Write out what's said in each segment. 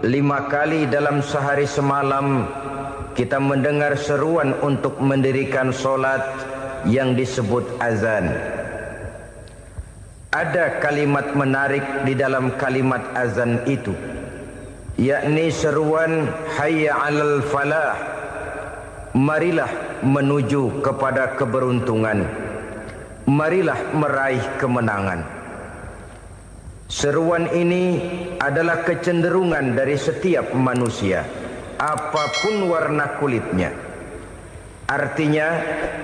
5 kali dalam sehari semalam kita mendengar seruan untuk mendirikan solat yang disebut azan. Ada kalimat menarik di dalam kalimat azan itu, yakni seruan hayya 'alal falah, marilah menuju kepada keberuntungan, marilah meraih kemenangan. Seruan ini adalah kecenderungan dari setiap manusia, apapun warna kulitnya. Artinya,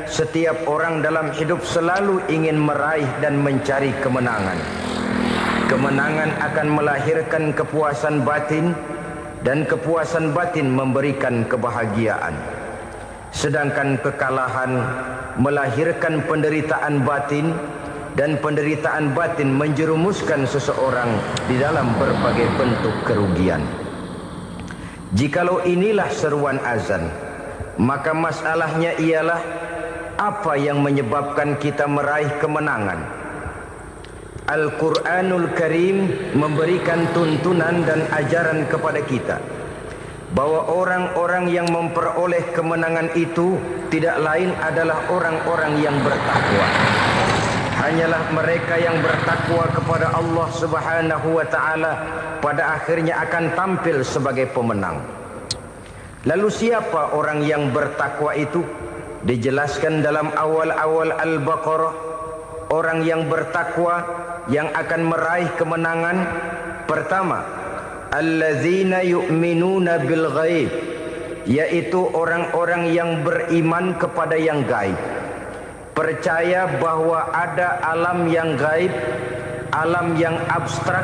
setiap orang dalam hidup selalu ingin meraih dan mencari kemenangan. Kemenangan akan melahirkan kepuasan batin, dan kepuasan batin memberikan kebahagiaan. Sedangkan kekalahan melahirkan penderitaan batin, dan penderitaan batin menjerumuskan seseorang di dalam berbagai bentuk kerugian. Jikalau inilah seruan azan, maka masalahnya ialah apa yang menyebabkan kita meraih kemenangan. Al-Quranul Karim memberikan tuntunan dan ajaran kepada kita bahwa orang-orang yang memperoleh kemenangan itu tidak lain adalah orang-orang yang bertakwa. Hanyalah mereka yang bertakwa kepada Allah Subhanahu wa ta'ala pada akhirnya akan tampil sebagai pemenang. Lalu siapa orang yang bertakwa itu? Dijelaskan dalam awal-awal Al-Baqarah, orang yang bertakwa yang akan meraih kemenangan. Pertama, allazina yu'minuna bil ghaib, yaitu orang-orang yang beriman kepada yang gaib. Percaya bahwa ada alam yang gaib, alam yang abstrak,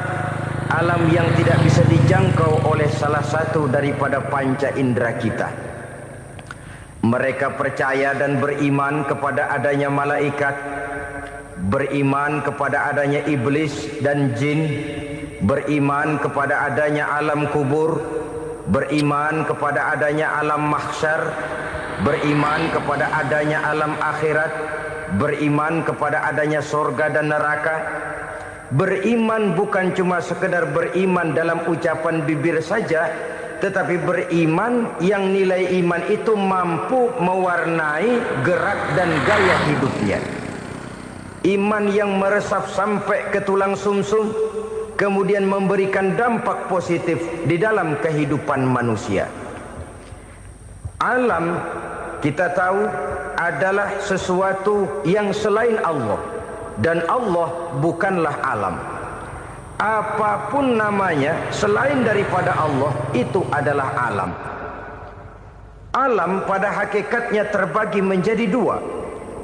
alam yang tidak bisa dijangkau oleh salah satu daripada panca indera kita. Mereka percaya dan beriman kepada adanya malaikat, beriman kepada adanya iblis dan jin, beriman kepada adanya alam kubur, beriman kepada adanya alam mahsyar, beriman kepada adanya alam akhirat, beriman kepada adanya sorga dan neraka. Beriman bukan cuma sekedar beriman dalam ucapan bibir saja, tetapi beriman yang nilai iman itu mampu mewarnai gerak dan gaya hidupnya. Iman yang meresap sampai ke tulang sumsum, kemudian memberikan dampak positif di dalam kehidupan manusia. Alam, kita tahu, adalah sesuatu yang selain Allah, dan Allah bukanlah alam. Apapun namanya selain daripada Allah, itu adalah alam. Alam pada hakikatnya terbagi menjadi dua.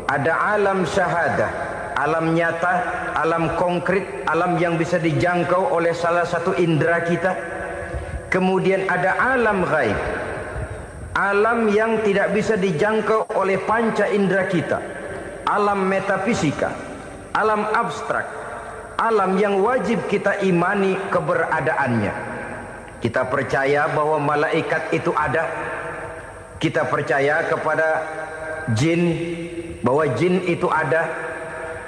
Ada alam syahadah, alam nyata, alam konkret, alam yang bisa dijangkau oleh salah satu indera kita. Kemudian ada alam ghaib, alam yang tidak bisa dijangkau oleh panca indera kita, alam metafisika, alam abstrak, alam yang wajib kita imani keberadaannya. Kita percaya bahwa malaikat itu ada, kita percaya kepada jin, bahwa jin itu ada,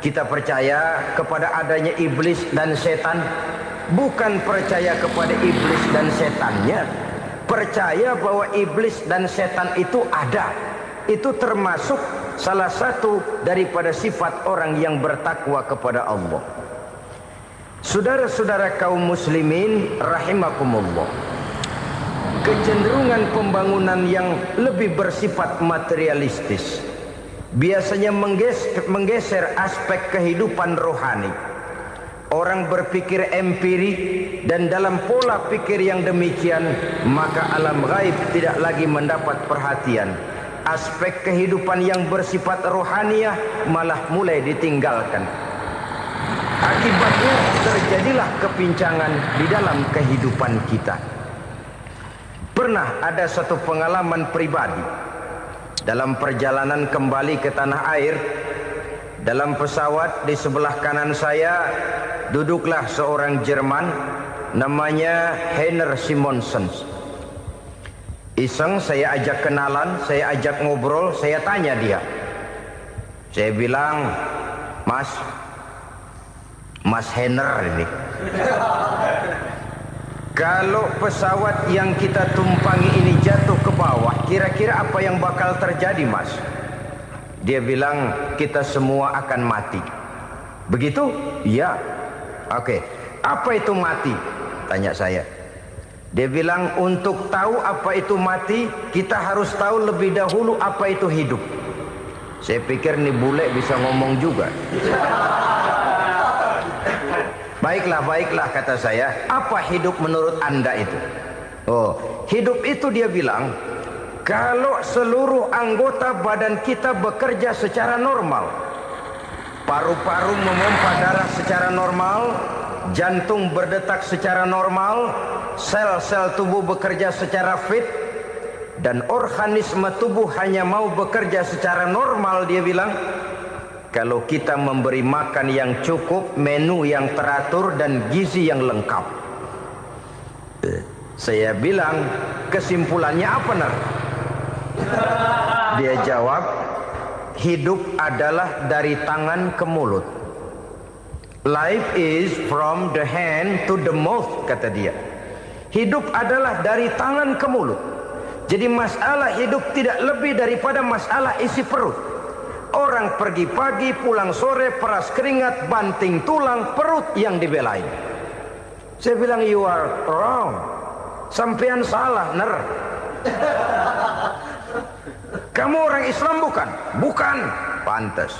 kita percaya kepada adanya iblis dan setan. Bukan percaya kepada iblis dan setannya, percaya bahwa iblis dan setan itu ada. Itu termasuk salah satu daripada sifat orang yang bertakwa kepada Allah. Saudara-saudara kaum muslimin rahimakumullah, kecenderungan pembangunan yang lebih bersifat materialistis biasanya menggeser aspek kehidupan rohani. Orang berpikir empiri, dan dalam pola pikir yang demikian, maka alam gaib tidak lagi mendapat perhatian. Aspek kehidupan yang bersifat rohaniah malah mulai ditinggalkan. Akibatnya terjadilah kepincangan di dalam kehidupan kita. Pernah ada satu pengalaman pribadi dalam perjalanan kembali ke tanah air. Dalam pesawat di sebelah kanan saya duduklah seorang Jerman, namanya Heiner Simonsen. Iseng saya ajak kenalan, saya ajak ngobrol, saya tanya dia. Saya bilang, Mas Heiner ini, kalau pesawat yang kita tumpangi ini jatuh ke bawah, kira-kira apa yang bakal terjadi, Mas? Dia bilang, kita semua akan mati. Begitu? Ya. Oke. Apa itu mati? Tanya saya. Dia bilang, untuk tahu apa itu mati, kita harus tahu lebih dahulu apa itu hidup. Saya pikir nih bule bisa ngomong juga. Baiklah kata saya. Apa hidup menurut Anda itu? Oh, hidup itu dia bilang, kalau seluruh anggota badan kita bekerja secara normal, paru-paru memompa darah secara normal, jantung berdetak secara normal, sel-sel tubuh bekerja secara fit, dan organisme tubuh hanya mau bekerja secara normal, dia bilang, kalau kita memberi makan yang cukup, menu yang teratur, dan gizi yang lengkap. Saya bilang, kesimpulannya apa, Nar? Dia jawab, hidup adalah dari tangan ke mulut. Life is from the hand to the mouth, kata dia. Hidup adalah dari tangan ke mulut. Jadi masalah hidup tidak lebih daripada masalah isi perut. Orang pergi pagi, pulang sore, peras keringat, banting tulang, perut yang dibelain. Saya bilang, you are wrong. Sampean salah, Ner. Kamu orang Islam bukan? Bukan. Pantas.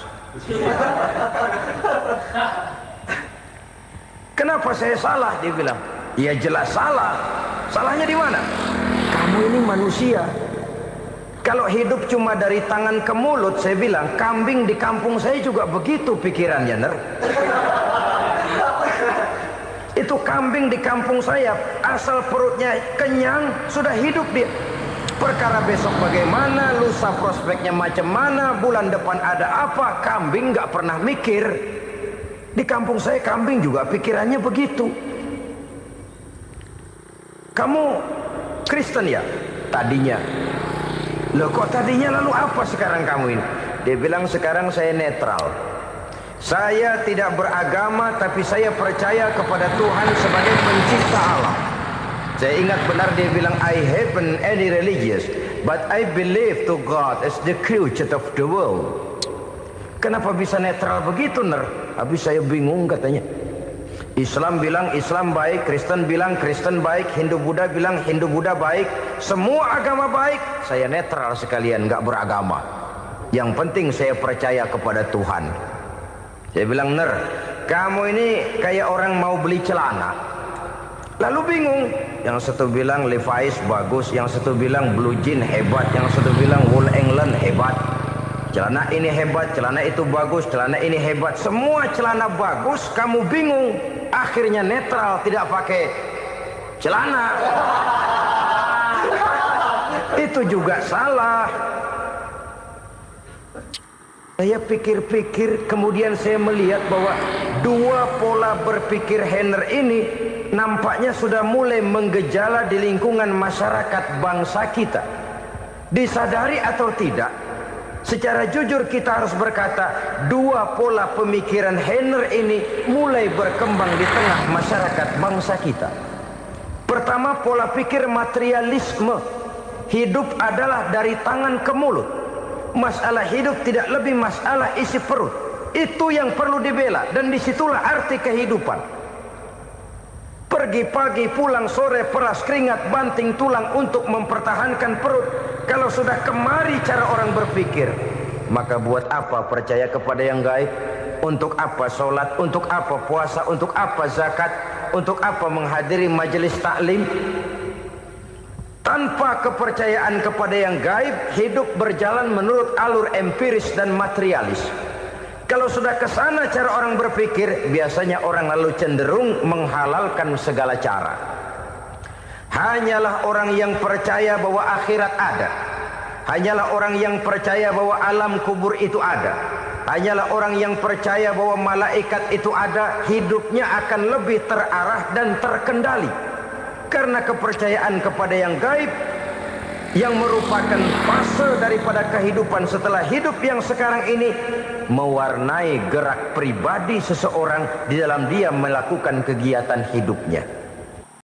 Kenapa saya salah? Dia bilang, ya jelas salah. Salahnya di mana? Kamu ini manusia. Kalau hidup cuma dari tangan ke mulut, saya bilang, kambing di kampung saya juga begitu pikirannya, Ner. Itu kambing di kampung saya, asal perutnya kenyang, sudah hidup dia. Perkara besok bagaimana, lusa prospeknya macam mana, bulan depan ada apa, kambing nggak pernah mikir. Di kampung saya kambing juga pikirannya begitu. Kamu Kristen ya? Tadinya. Loh kok tadinya, lalu apa sekarang kamu ini? Dia bilang, sekarang saya netral. Saya tidak beragama, tapi saya percaya kepada Tuhan sebagai pencipta alam. Saya ingat benar dia bilang, I haven't any religious, but I believe to God as the creator of the world. Kenapa bisa netral begitu, Ner? Habis saya bingung katanya. Islam bilang Islam baik, Kristen bilang Kristen baik, Hindu Buddha bilang Hindu Buddha baik, semua agama baik. Saya netral sekalian, nggak beragama. Yang penting saya percaya kepada Tuhan. Saya bilang, Ner, kamu ini kayak orang mau beli celana, lalu bingung. Yang satu bilang Levi's bagus, yang satu bilang Blue Jean hebat, yang satu bilang Wool England hebat. Celana ini hebat, celana itu bagus, celana ini hebat. Semua celana bagus, kamu bingung. Akhirnya netral, tidak pakai celana. Itu juga salah. Saya pikir-pikir, kemudian saya melihat bahwa dua pola berpikir Henner ini nampaknya sudah mulai menggejala di lingkungan masyarakat bangsa kita. Disadari atau tidak, secara jujur kita harus berkata, dua pola pemikiran Henner ini mulai berkembang di tengah masyarakat bangsa kita. Pertama, pola pikir materialisme. Hidup adalah dari tangan ke mulut. Masalah hidup tidak lebih masalah isi perut. Itu yang perlu dibela, dan disitulah arti kehidupan. Pergi pagi, pulang sore, peras keringat, banting tulang untuk mempertahankan perut. Kalau sudah kemari cara orang berpikir, maka buat apa percaya kepada yang gaib? Untuk apa sholat? Untuk apa puasa? Untuk apa zakat? Untuk apa menghadiri majelis taklim? Tanpa kepercayaan kepada yang gaib, hidup berjalan menurut alur empiris dan materialis. Kalau sudah ke sana cara orang berpikir, biasanya orang lalu cenderung menghalalkan segala cara. Hanyalah orang yang percaya bahwa akhirat ada. Hanyalah orang yang percaya bahwa alam kubur itu ada. Hanyalah orang yang percaya bahwa malaikat itu ada, hidupnya akan lebih terarah dan terkendali. Karena kepercayaan kepada yang gaib, yang merupakan fase daripada kehidupan setelah hidup yang sekarang ini, mewarnai gerak pribadi seseorang di dalam dia melakukan kegiatan hidupnya.